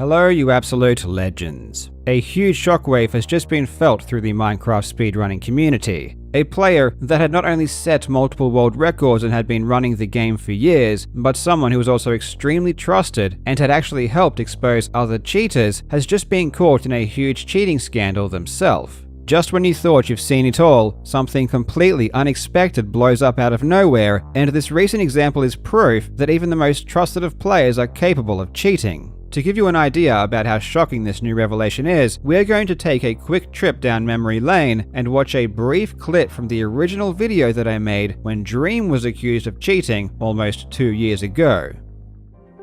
Hello, you absolute legends. A huge shockwave has just been felt through the Minecraft speedrunning community. A player that had not only set multiple world records and had been running the game for years, but someone who was also extremely trusted and had actually helped expose other cheaters has just been caught in a huge cheating scandal themselves. Just when you thought you've seen it all, something completely unexpected blows up out of nowhere, and this recent example is proof that even the most trusted of players are capable of cheating. To give you an idea about how shocking this new revelation is, we're going to take a quick trip down memory lane and watch a brief clip from the original video that I made when Dream was accused of cheating almost 2 years ago.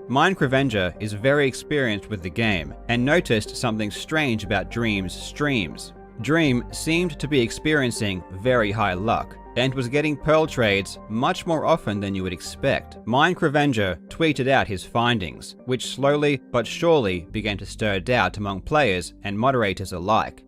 Minecraft is very experienced with the game and noticed something strange about Dream's streams. Dream seemed to be experiencing very high luck and was getting pearl trades much more often than you would expect. Minecraft tweeted out his findings, which slowly but surely began to stir doubt among players and moderators alike.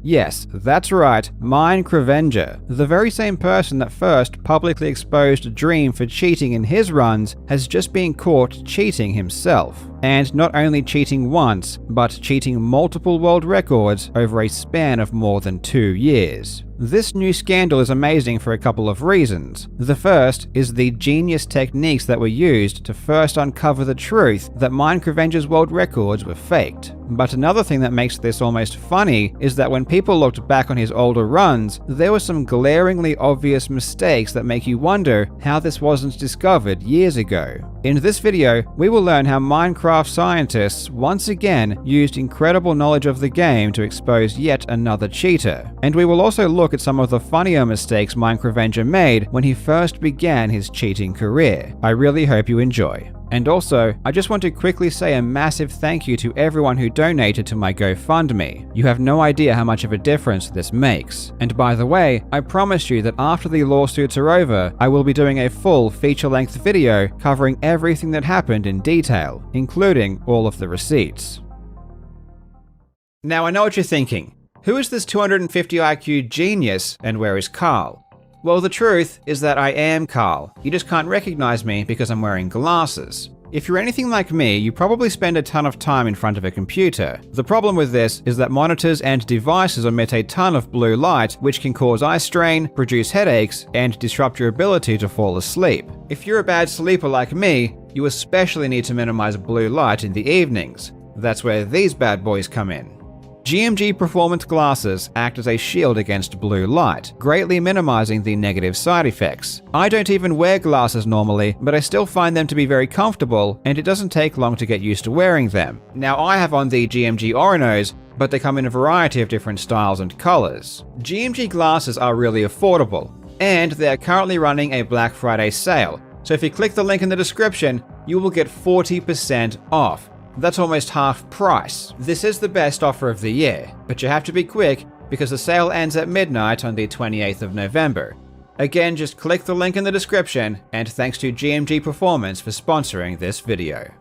Yes, that's right, Minecraft, the very same person that first publicly exposed Dream for cheating in his runs, has just been caught cheating himself. And not only cheating once, but cheating multiple world records over a span of more than 2 years. This new scandal is amazing for a couple of reasons. The first is the genius techniques that were used to first uncover the truth that Minecraft's world records were faked. But another thing that makes this almost funny is that when people looked back on his older runs, there were some glaringly obvious mistakes that make you wonder how this wasn't discovered years ago. In this video, we will learn how Minecraft scientists once again used incredible knowledge of the game to expose yet another cheater. And we will also look at some of the funnier mistakes Minecraft made when he first began his cheating career. I really hope you enjoy. And also, I just want to quickly say a massive thank you to everyone who donated to my GoFundMe. You have no idea how much of a difference this makes. And by the way, I promise you that after the lawsuits are over, I will be doing a full feature-length video covering everything that happened in detail, including all of the receipts. Now I know what you're thinking. Who is this 250 IQ genius and where is Carl? Well, the truth is that I am Carl. You just can't recognize me because I'm wearing glasses. If you're anything like me, you probably spend a ton of time in front of a computer. The problem with this is that monitors and devices emit a ton of blue light, which can cause eye strain, produce headaches, and disrupt your ability to fall asleep. If you're a bad sleeper like me, you especially need to minimize blue light in the evenings. That's where these bad boys come in. GMG performance glasses act as a shield against blue light, greatly minimizing the negative side effects. I don't even wear glasses normally, but I still find them to be very comfortable, and it doesn't take long to get used to wearing them. Now I have on the GMG Orinos, but they come in a variety of different styles and colors. GMG glasses are really affordable, and they are currently running a Black Friday sale, so if you click the link in the description, you will get 40% off. That's almost half price. This is the best offer of the year, but you have to be quick because the sale ends at midnight on the 28th of November. Again, just click the link in the description, and thanks to GMG Performance for sponsoring this video.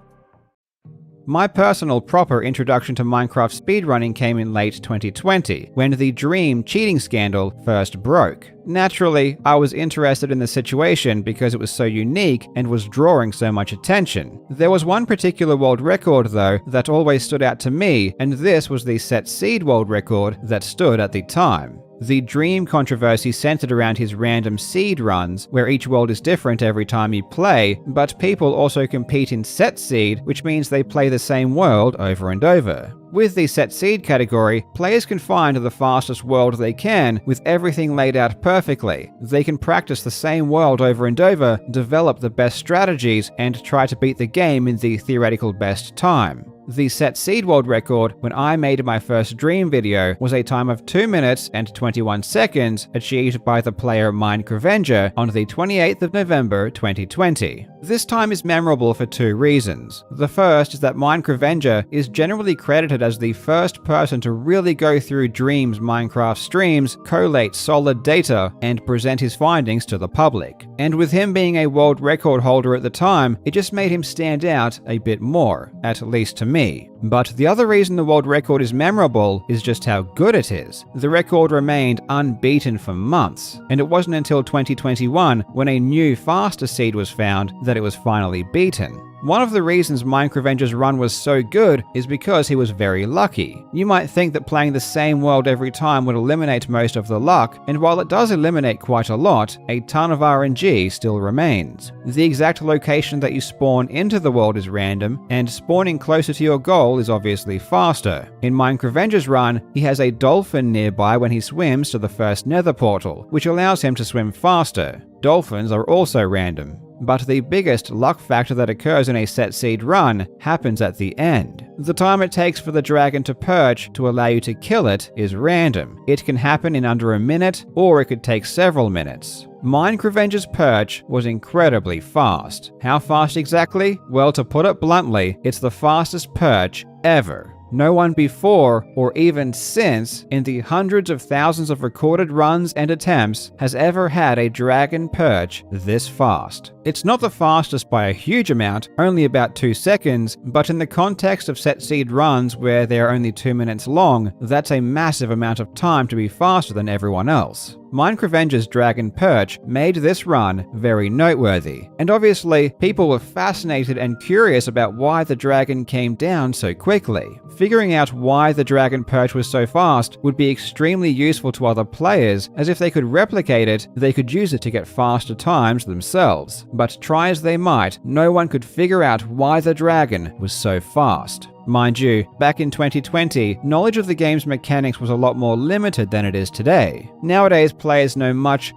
My personal proper introduction to Minecraft speedrunning came in late 2020, when the Dream cheating scandal first broke. Naturally, I was interested in the situation because it was so unique and was drawing so much attention. There was one particular world record, though, that always stood out to me, and this was the set seed world record that stood at the time. The Dream controversy centered around his random seed runs, where each world is different every time you play, but people also compete in set seed, which means they play the same world over and over. With the set seed category, players can find the fastest world they can with everything laid out perfectly. They can practice the same world over and over, develop the best strategies, and try to beat the game in the theoretical best time. The set seed world record when I made my first Dream video was a time of 2 minutes and 21 seconds achieved by the player Minecraft on the 28th of November 2020. This time is memorable for 2 reasons. The first is that Minecraft is generally credited as the first person to really go through Dream's Minecraft streams, collate solid data, and present his findings to the public. And with him being a world record holder at the time, it just made him stand out a bit more, at least to me. But the other reason the world record is memorable is just how good it is. The record remained unbeaten for months, and it wasn't until 2021, when a new faster seed was found, that it was finally beaten. One of the reasons Minerevenger's run was so good is because he was very lucky. You might think that playing the same world every time would eliminate most of the luck, and while it does eliminate quite a lot, a ton of RNG still remains. The exact location that you spawn into the world is random, and spawning closer to your goal is obviously faster. In Minerevenger's run, he has a dolphin nearby when he swims to the first nether portal, which allows him to swim faster. Dolphins are also random. But the biggest luck factor that occurs in a set seed run happens at the end. The time it takes for the dragon to perch to allow you to kill it is random. It can happen in under a minute, or it could take several minutes. Minerevenger's perch was incredibly fast. How fast exactly? Well, to put it bluntly, it's the fastest perch ever. No one before, or even since, in the hundreds of thousands of recorded runs and attempts, has ever had a dragon perch this fast. It's not the fastest by a huge amount, only about 2 seconds, but in the context of set seed runs where they are only 2 minutes long, that's a massive amount of time to be faster than everyone else. Minerevenger's dragon perch made this run very noteworthy, and obviously people were fascinated and curious about why the dragon came down so quickly. Figuring out why the dragon perch was so fast would be extremely useful to other players, as if they could replicate it, they could use it to get faster times themselves. But try as they might, no one could figure out why the dragon was so fast. Mind you, back in 2020, knowledge of the game's mechanics was a lot more limited than it is today. Nowadays, players know much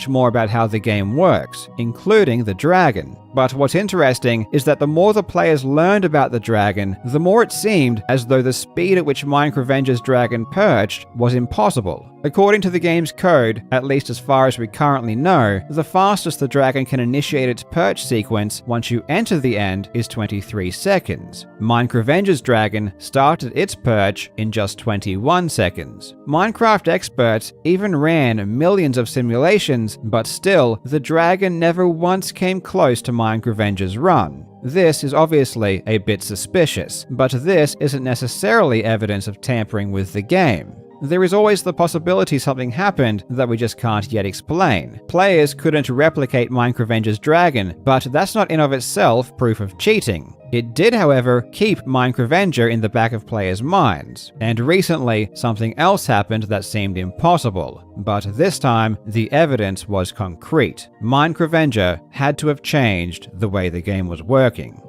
more about how the game works, including the dragon. But what's interesting is that the more the players learned about the dragon, the more it seemed as though the speed at which Minerevenger's dragon perched was impossible. According to the game's code, at least as far as we currently know, the fastest the dragon can initiate its perch sequence once you enter the end is 23 seconds. Minerevenger's dragon started its perch in just 21 seconds. Minecraft experts even ran millions of simulations, but still, the dragon never once came close to Minerevenger's run. This is obviously a bit suspicious, but this isn't necessarily evidence of tampering with the game. There is always the possibility something happened that we just can't yet explain. Players couldn't replicate Minerevenger's dragon, but that's not in of itself proof of cheating. It did, however, keep Minerevenger in the back of players' minds, and recently something else happened that seemed impossible, but this time the evidence was concrete. Minerevenger had to have changed the way the game was working.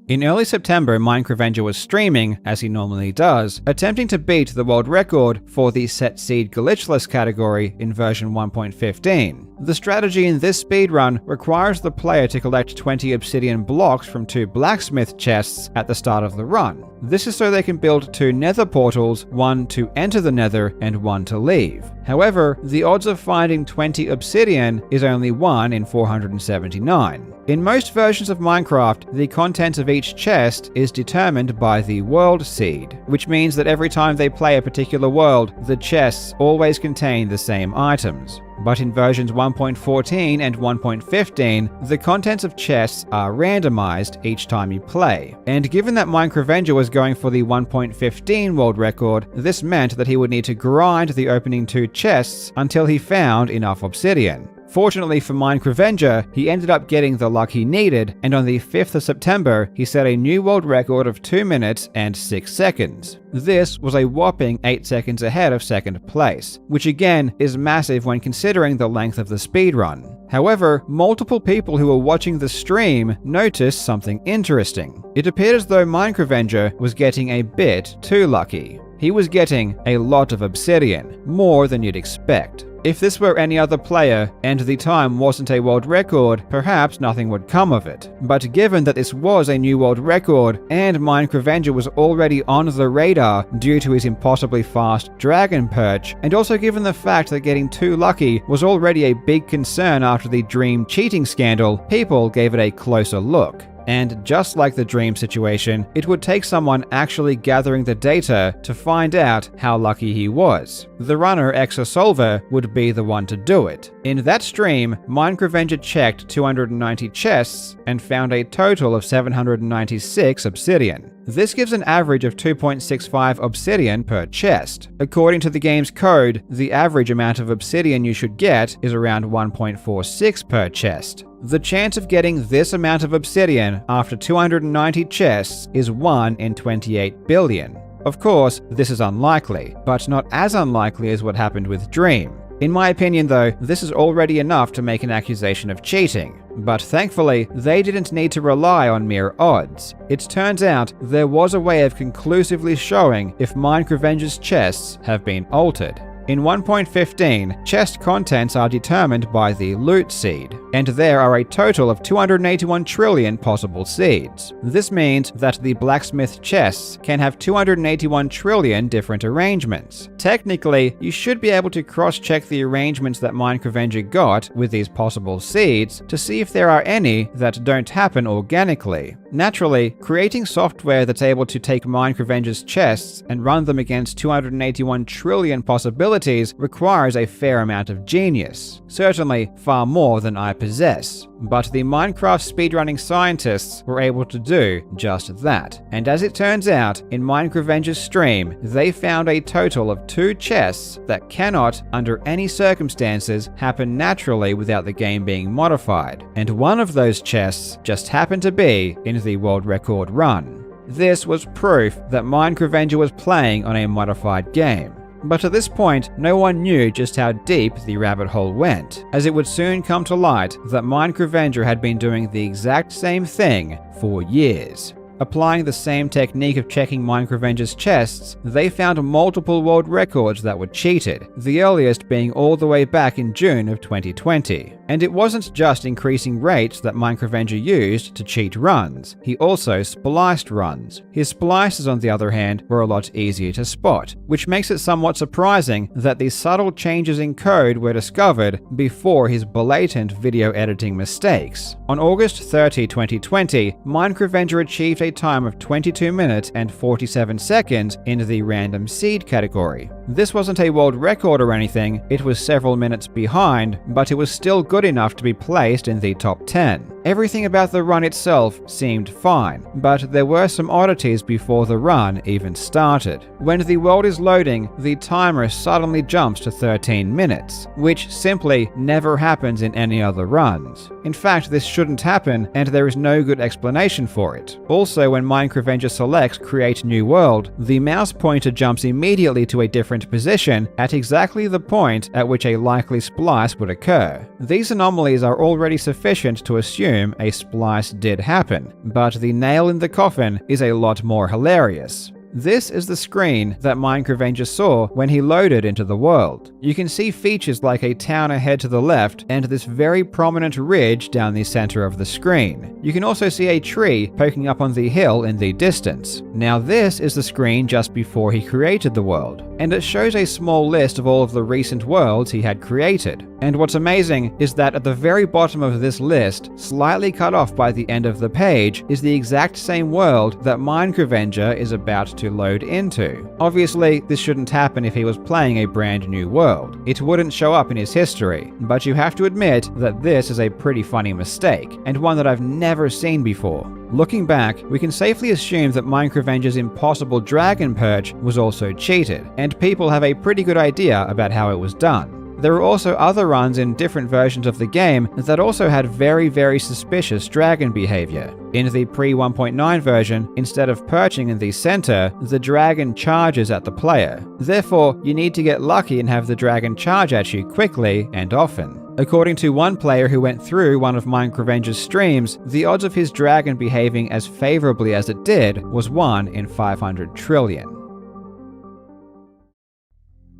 In early September, Minerevenger was streaming, as he normally does, attempting to beat the world record for the Set Seed Glitchless category in version 1.15. The strategy in this speedrun requires the player to collect 20 obsidian blocks from 2 blacksmith chests at the start of the run. This is so they can build 2 nether portals, one to enter the nether and one to leave. However, the odds of finding 20 obsidian is only 1 in 479. In most versions of Minecraft, the contents of each chest is determined by the world seed, which means that every time they play a particular world, the chests always contain the same items. But in versions 1.14 and 1.15, the contents of chests are randomized each time you play. And given that Minerevenger was going for the 1.15 world record, this meant that he would need to grind the opening 2 chests until he found enough obsidian. Fortunately for Minerevenger, he ended up getting the luck he needed, and on the 5th of September, he set a new world record of 2 minutes and 6 seconds. This was a whopping 8 seconds ahead of second place, which again is massive when considering the length of the speedrun. However, multiple people who were watching the stream noticed something interesting. It appeared as though Minerevenger was getting a bit too lucky. He was getting a lot of obsidian, more than you'd expect. If this were any other player, and the time wasn't a world record, perhaps nothing would come of it. But given that this was a new world record, and Minerevenger was already on the radar due to his impossibly fast dragon perch, and also given the fact that getting too lucky was already a big concern after the Dream cheating scandal, people gave it a closer look. And just like the Dream situation, it would take someone actually gathering the data to find out how lucky he was. The runner Exosolver would be the one to do it. In that stream, Minerevenger checked 290 chests and found a total of 796 obsidian. This gives an average of 2.65 obsidian per chest. According to the game's code, the average amount of obsidian you should get is around 1.46 per chest. The chance of getting this amount of obsidian after 290 chests is 1 in 28 billion. Of course, this is unlikely, but not as unlikely as what happened with Dream. In my opinion though, this is already enough to make an accusation of cheating. But thankfully, they didn't need to rely on mere odds. It turns out there was a way of conclusively showing if Minerevenger's chests have been altered. In 1.15, chest contents are determined by the loot seed, and there are a total of 281 trillion possible seeds. This means that the blacksmith chests can have 281 trillion different arrangements. Technically, you should be able to cross-check the arrangements that Minerevenger got with these possible seeds to see if there are any that don't happen organically. Naturally, creating software that's able to take Minerevenger's chests and run them against 281 trillion possibilities requires a fair amount of genius, certainly far more than I possess. But the Minecraft speedrunning scientists were able to do just that. And as it turns out, in Minerevenger's stream, they found a total of 2 chests that cannot, under any circumstances, happen naturally without the game being modified. And one of those chests just happened to be in the world record run. This was proof that Minerevenger was playing on a modified game. But at this point, no one knew just how deep the rabbit hole went, as it would soon come to light that Minerevenger had been doing the exact same thing for years. Applying the same technique of checking Minerevenger's chests, they found multiple world records that were cheated, the earliest being all the way back in June of 2020. And it wasn't just increasing rates that Minerevenger used to cheat runs, he also spliced runs. His splices, on the other hand, were a lot easier to spot, which makes it somewhat surprising that these subtle changes in code were discovered before his blatant video editing mistakes. On August 30, 2020, Minerevenger achieved a time of 22 minutes and 47 seconds in the random seed category. This wasn't a world record or anything, it was several minutes behind, but it was still good enough to be placed in the top 10. Everything about the run itself seemed fine, but there were some oddities before the run even started. When the world is loading, the timer suddenly jumps to 13 minutes, which simply never happens in any other runs. In fact, this shouldn't happen, and there is no good explanation for it. Also, when Minerevenger selects Create New World, the mouse pointer jumps immediately to a different position at exactly the point at which a likely splice would occur. These anomalies are already sufficient to assume a splice did happen, but the nail in the coffin is a lot more hilarious. This is the screen that Minerevenger saw when he loaded into the world. You can see features like a town ahead to the left and this very prominent ridge down the center of the screen. You can also see a tree poking up on the hill in the distance. Now this is the screen just before he created the world, and it shows a small list of all of the recent worlds he had created. And what's amazing is that at the very bottom of this list, slightly cut off by the end of the page, is the exact same world that Minerevenger is about to load into. Obviously, this shouldn't happen if he was playing a brand new world. It wouldn't show up in his history, but you have to admit that this is a pretty funny mistake, and one that I've never seen before. Looking back, we can safely assume that Minerevenger's impossible dragon perch was also cheated, and people have a pretty good idea about how it was done. There were also other runs in different versions of the game that also had very suspicious dragon behavior. In the pre-1.9 version, instead of perching in the center, the dragon charges at the player. Therefore, you need to get lucky and have the dragon charge at you quickly and often. According to one player who went through one of Minerevenger's streams, the odds of his dragon behaving as favorably as it did was 1 in 500 trillion.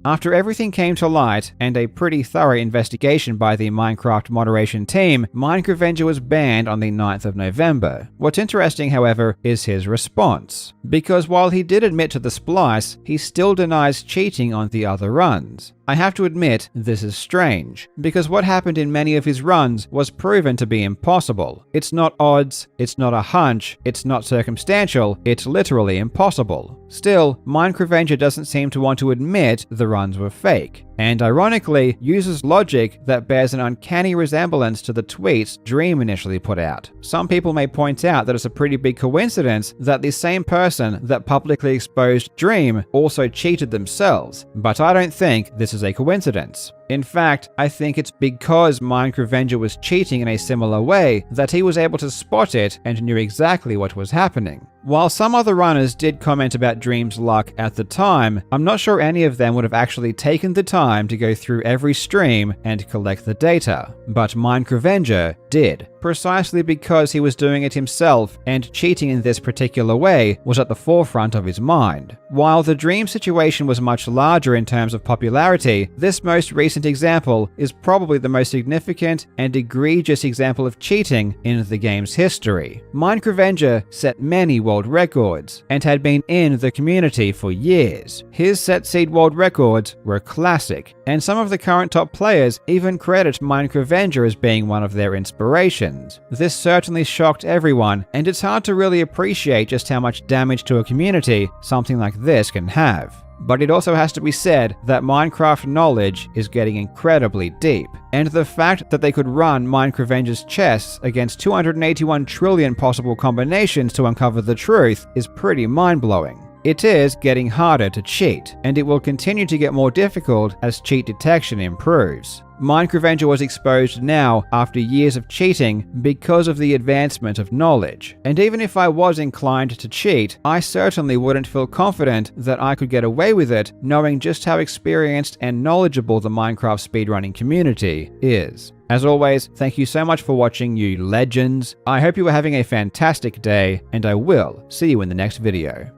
After everything came to light, and a pretty thorough investigation by the Minecraft moderation team, Minerevenger was banned on the 9th of November. What's interesting, however, is his response. Because while he did admit to the splice, he still denies cheating on the other runs. I have to admit, this is strange, because what happened in many of his runs was proven to be impossible. It's not odds, it's not a hunch, it's not circumstantial, it's literally impossible. Still, Minerevenger doesn't seem to want to admit the runs were fake, and ironically uses logic that bears an uncanny resemblance to the tweets Dream initially put out. Some people may point out that it's a pretty big coincidence that the same person that publicly exposed Dream also cheated themselves, but I don't think this is a coincidence. In fact, I think it's because Minecraft was cheating in a similar way that he was able to spot it and knew exactly what was happening. While some other runners did comment about Dream's luck at the time, I'm not sure any of them would have actually taken the time to go through every stream and collect the data. But Minecraft did, precisely because he was doing it himself, and cheating in this particular way was at the forefront of his mind. While the Dream situation was much larger in terms of popularity, this most recent example is probably the most significant and egregious example of cheating in the game's history. Minecraft set many world records and had been in the community for years. His set seed world records were classic, and some of the current top players even credit Minecraft as being one of their inspirations. This certainly shocked everyone, and it's hard to really appreciate just how much damage to a community something like this can have. But it also has to be said that Minecraft knowledge is getting incredibly deep, and the fact that they could run Minecraft chests against 281 trillion possible combinations to uncover the truth is pretty mind-blowing. It is getting harder to cheat, and it will continue to get more difficult as cheat detection improves. Minecraft was exposed now after years of cheating because of the advancement of knowledge. And even if I was inclined to cheat, I certainly wouldn't feel confident that I could get away with it, knowing just how experienced and knowledgeable the Minecraft speedrunning community is. As always, thank you so much for watching, you legends. I hope you are having a fantastic day, and I will see you in the next video.